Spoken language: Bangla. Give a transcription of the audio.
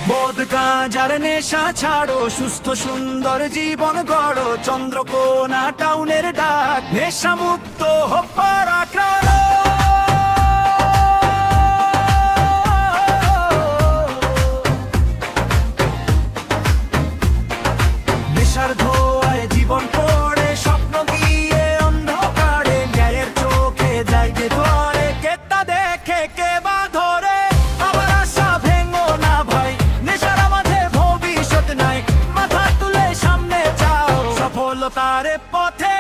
মদ গাঁজার নেশা ছাড়ো, সুস্থ সুন্দর জীবন গড়ো, চন্দ্রকোনা টাউনের ডাক, নেশা মুক্ত হোক পাড়া। নেশার ধোয়ায় জীবন পড়ে, স্বপ্ন দিয়ে অন্ধকারে, ন্যায়ের চোখে যায় যে ধরে, কেতা দেখে কে বা ধরে। আবার আশা ভেঙো না ভাই, নেশার মাঝে ভবিষ্যৎ নাই, মাথা তুলে সামনে যাও, সফলতার পথে।